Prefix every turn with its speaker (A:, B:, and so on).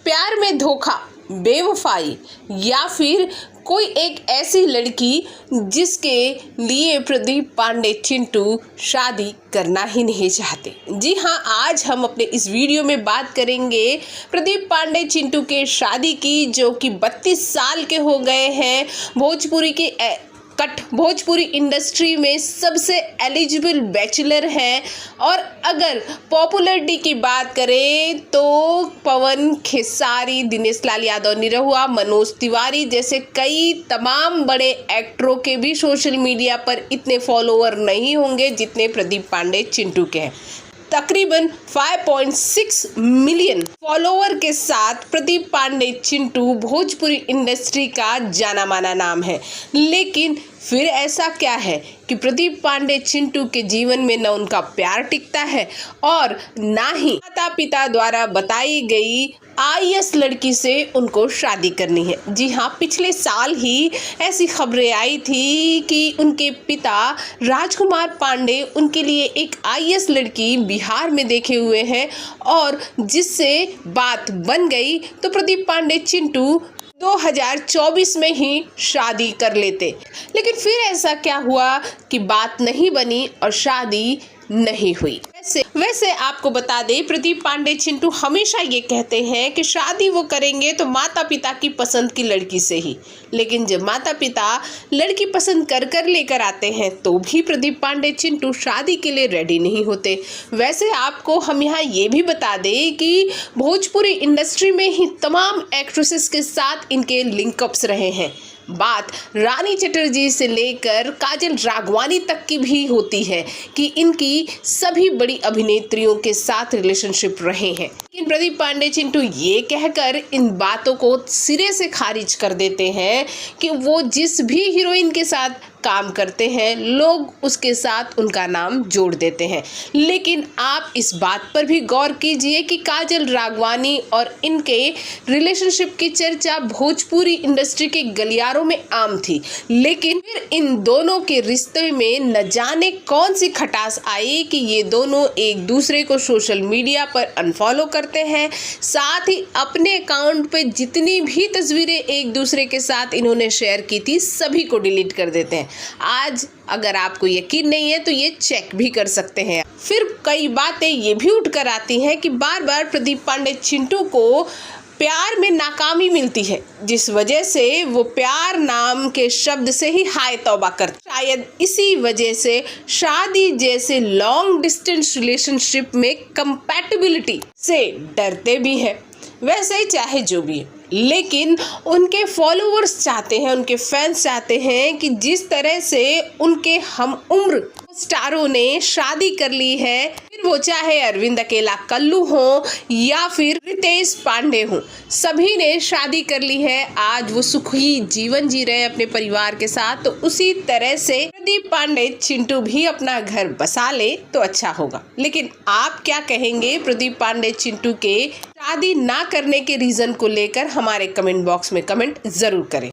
A: प्यार में धोखा, बेवफाई या फिर कोई एक ऐसी लड़की जिसके लिए प्रदीप पांडे चिंटू शादी करना ही नहीं चाहते। जी हाँ, आज हम अपने इस वीडियो में बात करेंगे प्रदीप पांडे चिंटू के शादी की, जो कि 32 साल के हो गए हैं। भोजपुरी इंडस्ट्री में सबसे एलिजिबल बैचलर हैं। और अगर पॉपुलरिटी की बात करें तो पवन खेसारी, दिनेश लाल यादव निरहुआ, मनोज तिवारी जैसे कई तमाम बड़े एक्टरों के भी सोशल मीडिया पर इतने फॉलोअर नहीं होंगे जितने प्रदीप पांडे चिंटू के हैं। तकरीबन 5.6 मिलियन फॉलोअर के साथ प्रदीप पांडे चिंटू भोजपुरी इंडस्ट्री का जाना माना नाम है। लेकिन फिर ऐसा क्या है कि प्रदीप पांडे चिंटू के जीवन में न उनका प्यार टिकता है और ना ही माता पिता द्वारा बताई गई आईएएस लड़की से उनको शादी करनी है। जी हाँ, पिछले साल ही ऐसी खबरें आई थी कि उनके पिता राजकुमार पांडे उनके लिए एक आईएएस लड़की बिहार में देखे हुए हैं और जिससे बात बन गई तो प्रदीप पांडे चिंटू 2024 में ही शादी कर लेते। लेकिन फिर ऐसा क्या हुआ कि बात नहीं बनी और शादी नहीं हुई। वैसे आपको बता दें, प्रदीप पांडे चिंटू हमेशा ये कहते हैं कि शादी वो करेंगे तो माता पिता की पसंद की लड़की से ही। लेकिन जब माता पिता लड़की पसंद कर लेकर आते हैं तो भी प्रदीप पांडे चिंटू शादी के लिए रेडी नहीं होते। वैसे आपको हम यहाँ ये भी बता दें कि भोजपुरी इंडस्ट्री में ही तमाम एक्ट्रेसेस के साथ इनके लिंकअप्स रहे हैं। बात रानी चटर्जी से लेकर काजल राघवानी तक की भी होती है कि इनकी सभी बड़ी अभिनेत्रियों के साथ रिलेशनशिप रहे हैं। लेकिन प्रदीप पांडे चिंटू ये कहकर इन बातों को सिरे से खारिज कर देते हैं कि वो जिस भी हीरोइन के साथ काम करते हैं लोग उसके साथ उनका नाम जोड़ देते हैं। लेकिन आप इस बात पर भी गौर कीजिए कि काजल राघवानी और इनके रिलेशनशिप की चर्चा भोजपुरी इंडस्ट्री के गलियारों में आम थी। लेकिन फिर इन दोनों के रिश्ते में न जाने कौन सी खटास आई कि ये दोनों एक दूसरे को सोशल मीडिया पर अनफॉलो करते हैं। साथ ही अपने अकाउंट पे जितनी भी तस्वीरें एक दूसरे के साथ इन्होंने शेयर की थी सभी को डिलीट कर देते हैं। आज अगर आपको यकीन नहीं है तो ये चेक भी कर सकते हैं। फिर कई बातें ये भी उठ कर आती हैं कि बार बार प्रदीप पांडे चिंटू को प्यार में नाकामी मिलती है, जिस वजह से वो प्यार नाम के शब्द से ही हाय तौबा करते। शायद इसी वजह से शादी जैसे लॉन्ग डिस्टेंस रिलेशनशिप में कंपैटिबिलिटी से डरते भी हैं। वैसे चाहे जो भी है, लेकिन उनके फॉलोअर्स चाहते हैं, उनके फैंस चाहते हैं कि जिस तरह से उनके हम उम्र स्टारों ने शादी कर ली है, फिर वो चाहे अरविंद अकेला कल्लू हो या फिर रितेश पांडे हो, सभी ने शादी कर ली है। आज वो सुखी जीवन जी रहे हैं अपने परिवार के साथ। तो उसी तरह से प्रदीप पांडे चिंटू भी अपना घर बसा ले तो अच्छा होगा। लेकिन आप क्या कहेंगे प्रदीप पांडे चिंटू के शादी ना करने के रीजन को लेकर? हमारे कमेंट बॉक्स में कमेंट जरूर करें।